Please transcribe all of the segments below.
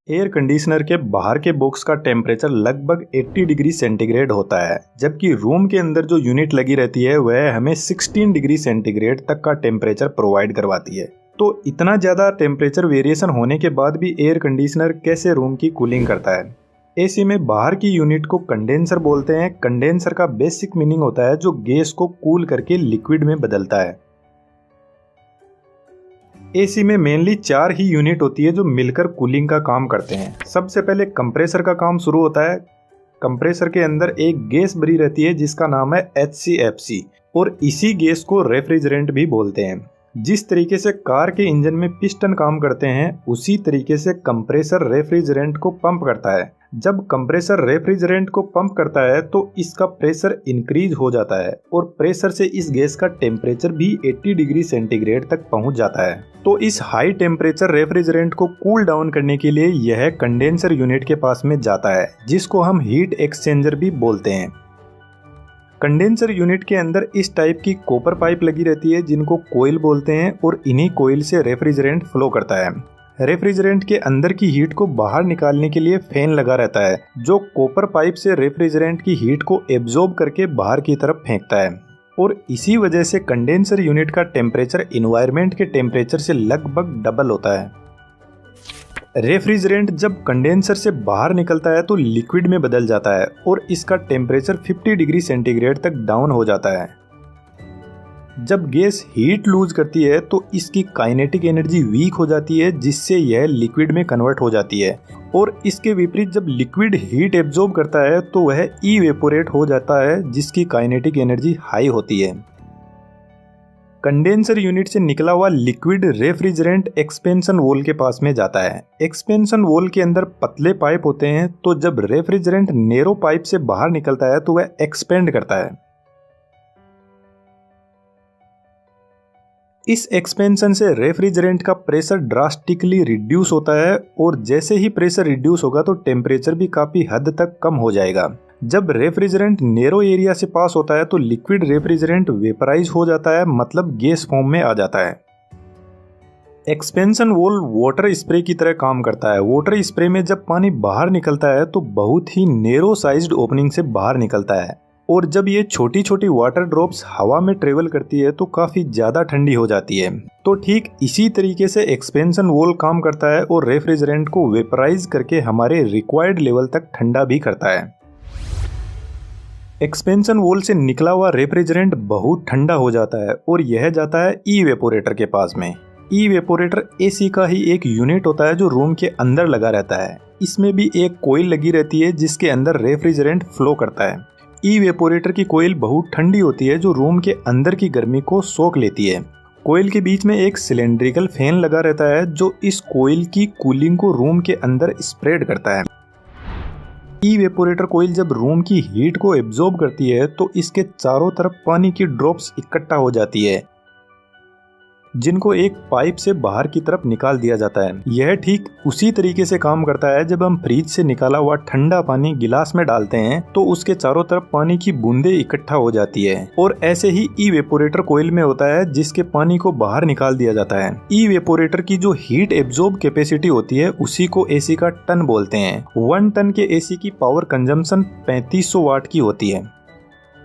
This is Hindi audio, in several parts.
एयर कंडीशनर के बाहर के बॉक्स का टेम्परेचर लगभग 80 डिग्री सेंटीग्रेड होता है, जबकि रूम के अंदर जो यूनिट लगी रहती है वह हमें 16 डिग्री सेंटीग्रेड तक का टेम्परेचर प्रोवाइड करवाती है। तो इतना ज़्यादा टेम्परेचर वेरिएशन होने के बाद भी एयर कंडीशनर कैसे रूम की कूलिंग करता है। एसी में बाहर की यूनिट को कंडेंसर बोलते हैं। कंडेंसर का बेसिक मीनिंग होता है जो गैस को कूल करके लिक्विड में बदलता है। एसी में मेनली 4 ही यूनिट होती है जो मिलकर कूलिंग का काम करते हैं। सबसे पहले कंप्रेसर का काम शुरू होता है। कंप्रेसर के अंदर एक गैस भरी रहती है जिसका नाम है HCFC और इसी गैस को रेफ्रिजरेंट भी बोलते हैं। जिस तरीके से कार के इंजन में पिस्टन काम करते हैं उसी तरीके से कंप्रेसर रेफ्रिजरेंट को पंप करता है। जब कंप्रेसर रेफ्रिजरेंट को पंप करता है तो इसका प्रेशर इंक्रीज हो जाता है और प्रेशर से इस गैस का टेम्परेचर भी 80 डिग्री सेंटीग्रेड तक पहुंच जाता है। तो इस हाई टेम्परेचर रेफ्रिजरेंट को कूल डाउन करने के लिए यह कंडेंसर यूनिट के पास में जाता है, जिसको हम हीट एक्सचेंजर भी बोलते हैं। कंडेंसर यूनिट के अंदर इस टाइप की कॉपर पाइप लगी रहती है जिनको कोयल बोलते हैं और इन्हीं कोयल से रेफ्रिजरेंट फ्लो करता है। रेफ्रिजरेंट के अंदर की हीट को बाहर निकालने के लिए फैन लगा रहता है जो कॉपर पाइप से रेफ्रिजरेंट की हीट को एब्जॉर्ब करके बाहर की तरफ फेंकता है और इसी वजह से कंडेंसर यूनिट का टेम्परेचर एनवायरनमेंट के टेम्परेचर से लगभग डबल होता है। रेफ्रिजरेंट जब कंडेंसर से बाहर निकलता है तो लिक्विड में बदल जाता है और इसका टेम्परेचर 50 डिग्री सेंटीग्रेड तक डाउन हो जाता है। जब गैस हीट लूज करती है तो इसकी काइनेटिक एनर्जी वीक हो जाती है जिससे यह लिक्विड में कन्वर्ट हो जाती है और इसके विपरीत जब लिक्विड हीट एब्जॉर्ब करता है तो वह इवेपोरेट हो जाता है जिसकी काइनेटिक एनर्जी हाई होती है। कंडेंसर यूनिट से निकला हुआ लिक्विड रेफ्रिजरेंट एक्सपेंशन वॉल के पास में जाता है। एक्सपेंशन वॉल के अंदर पतले पाइप होते हैं तो जब रेफ्रिजरेंट नैरो पाइप से बाहर निकलता है तो वह एक्सपेंड करता है। इस एक्सपेंशन से रेफ्रिजरेंट का प्रेशर ड्रास्टिकली रिड्यूस होता है और जैसे ही प्रेशर रिड्यूस होगा तो टेम्परेचर भी काफी हद तक कम हो जाएगा। जब रेफ्रिजरेंट नैरो एरिया से पास होता है तो लिक्विड रेफ्रिजरेंट वेपराइज हो जाता है, मतलब गैस फॉर्म में आ जाता है। एक्सपेंशन वॉल वाटर स्प्रे की तरह काम करता है। वाटर स्प्रे में जब पानी बाहर निकलता है तो बहुत ही नैरो साइज्ड ओपनिंग से बाहर निकलता है और जब ये छोटी छोटी वाटर ड्रॉप्स हवा में ट्रेवल करती है तो काफी ज्यादा ठंडी हो जाती है। तो ठीक इसी तरीके से एक्सपेंशन वॉल काम करता है और रेफ्रिजरेंट को वेपराइज करके हमारे रिक्वायर्ड लेवल तक ठंडा भी करता है। एक्सपेंशन वॉल से निकला हुआ रेफ्रिजरेंट बहुत ठंडा हो जाता है और यह जाता है इवेपोरेटर के पास में। इवेपोरेटर एसी का ही एक यूनिट होता है जो रूम के अंदर लगा रहता है। इसमें भी एक कोयल लगी रहती है जिसके अंदर रेफ्रिजरेंट फ्लो करता है। इवेपोरेटर की कोयल बहुत ठंडी होती है जो रूम के अंदर की गर्मी को सोख लेती है। कोयल के बीच में एक सिलेंड्रिकल फैन लगा रहता है जो इस कोयल की कूलिंग को रूम के अंदर स्प्रेड करता है। इवेपोरेटर कोयल जब रूम की हीट को एब्जॉर्ब करती है तो इसके चारों तरफ पानी की ड्रॉप्स इकट्ठा हो जाती है जिनको एक पाइप से बाहर की तरफ निकाल दिया जाता है। यह ठीक उसी तरीके से काम करता है जब हम फ्रिज से निकाला हुआ ठंडा पानी गिलास में डालते हैं तो उसके चारों तरफ पानी की बूंदें इकट्ठा हो जाती है और ऐसे ही इवेपोरेटर कोयल में होता है जिसके पानी को बाहर निकाल दिया जाता है। इवेपोरेटर की जो हीट एब्जॉर्ब कैपेसिटी होती है उसी को एसी का टन बोलते हैं। 1 टन के एसी की पावर कंजम्पशन 3500 वाट की होती है।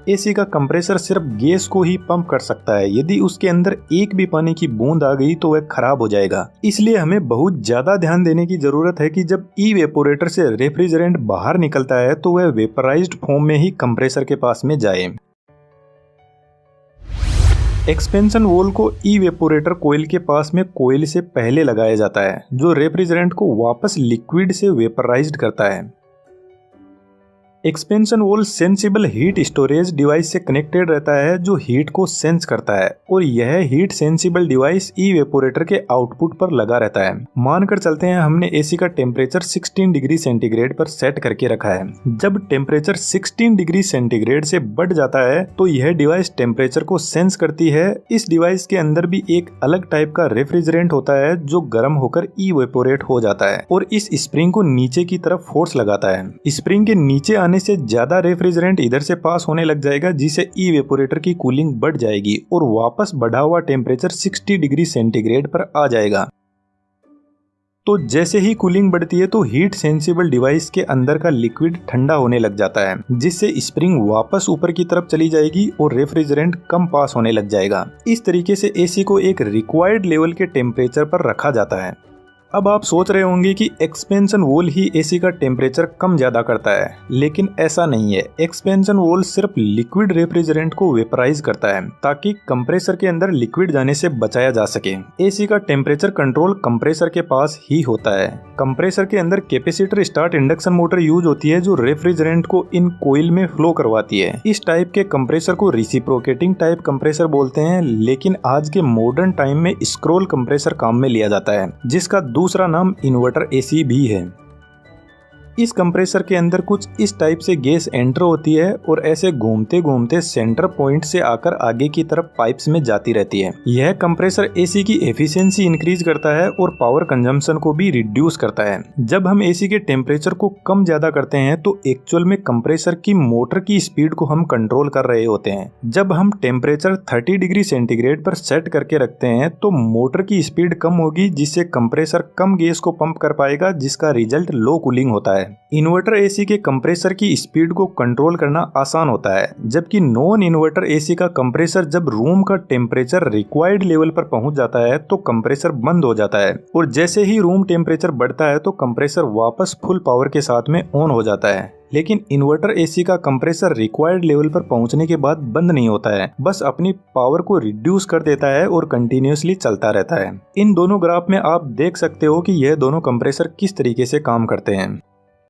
एसी का कंप्रेसर सिर्फ गैस को ही पंप कर सकता है। यदि उसके अंदर एक भी पानी की बूंद आ गई तो वह खराब हो जाएगा। इसलिए हमें बहुत ज्यादा ध्यान देने की जरूरत है कि जब इवेपोरेटर से रेफ्रिजरेंट बाहर निकलता है तो वह वेपराइज्ड फॉर्म में ही कंप्रेसर के पास में जाए। एक्सपेंशन वॉल को इवेपोरेटर कोयल के पास में कोयल से पहले लगाया जाता है जो रेफ्रिजरेंट को वापस लिक्विड से वेपराइज्ड करता है। Expansion valve sensible heat storage device से कनेक्टेड रहता है जो हीट को सेंस करता है और यह हीट सेंसिबल डिवाइस इवेपोरेटर के आउटपुट पर लगा रहता है। मानकर चलते हैं हमने एसी का टेम्परेचर 16 डिग्री सेंटीग्रेड पर सेट करके रखा है। जब टेम्परेचर 16 डिग्री सेंटीग्रेड से बढ़ जाता है तो यह डिवाइस टेम्परेचर को सेंस करती है। इस डिवाइस के अंदर भी एक अलग टाइप का रेफ्रिजरेंट होता है जो गर्म होकर इवेपोरेट हो जाता है और इस स्प्रिंग को नीचे की तरफ फोर्स लगाता है। स्प्रिंग के नीचे आने से ज्यादा रेफ्रिजरेंट इधर से पास होने लग जाएगा जिससे इवेपोरेटर की कूलिंग बढ़ जाएगी और वापस बढ़ा हुआ टेम्परेचर 60 डिग्री सेंटीग्रेड पर आ जाएगा। तो जैसे ही कूलिंग बढ़ती है तो हीट सेंसिबल डिवाइस के अंदर का लिक्विड ठंडा होने लग जाता है, जिससे स्प्रिंग वापस ऊपर की तरफ चली जाएगी और रेफ्रिजरेंट कम पास होने लग जाएगा। इस तरीके से एसी को एक रिक्वायर्ड लेवल के टेम्परेचर पर रखा जाता है। अब आप सोच रहे होंगे कि एक्सपेंशन वॉल ही एसी का टेम्परेचर कम ज्यादा करता है, लेकिन ऐसा नहीं है। एक्सपेंशन वॉल सिर्फ लिक्विड रेफ्रिजरेंट को वेपराइज करता है ताकि कंप्रेसर के अंदर लिक्विड जाने से बचाया जा सके। एसी का टेम्परेचर कंट्रोल कंप्रेसर के पास ही होता है। कंप्रेसर के अंदर capacitor start induction motor use होती है जो रेफ्रिजरेंट को इन कोइल में फ्लो करवाती है। इस टाइप के कंप्रेसर को रिसिप्रोकेटिंग टाइप कंप्रेसर बोलते हैं, लेकिन आज के मॉडर्न टाइम में स्क्रोल कंप्रेसर काम में लिया जाता है, जिसका दूसरा नाम इन्वर्टर एसी भी है। इस कंप्रेसर के अंदर कुछ इस टाइप से गैस एंटर होती है और ऐसे घूमते घूमते सेंटर पॉइंट से आकर आगे की तरफ पाइप्स में जाती रहती है। यह कंप्रेसर एसी की एफिशिएंसी इंक्रीज करता है और पावर कंजम्पशन को भी रिड्यूस करता है। जब हम एसी के टेम्परेचर को कम ज्यादा करते हैं तो एक्चुअल में कंप्रेसर की मोटर की स्पीड को हम कंट्रोल कर रहे होते हैं। जब हम टेम्परेचर 30 डिग्री सेंटीग्रेड पर सेट करके रखते हैं तो मोटर की स्पीड कम होगी, जिससे कंप्रेसर कम गैस को पंप कर पाएगा, जिसका रिजल्ट लो कूलिंग होता है। इन्वर्टर एसी के कंप्रेसर की स्पीड को कंट्रोल करना आसान होता है, जबकि नॉन इन्वर्टर एसी का कंप्रेसर जब रूम का टेम्परेचर रिक्वायर्ड लेवल पर पहुंच जाता है तो कंप्रेसर बंद हो जाता है और जैसे ही रूम टेम्परेचर बढ़ता है तो कंप्रेसर वापस फुल पावर के साथ में ऑन हो जाता है। लेकिन इन्वर्टर एसी का कंप्रेसर रिक्वायर्ड लेवल पर पहुंचने के बाद बंद नहीं होता है, बस अपनी पावर को रिड्यूस कर देता है और कंटिन्यूअसली चलता रहता है। इन दोनों ग्राफ में आप देख सकते हो कि यह दोनों कंप्रेसर किस तरीके से काम करते हैं।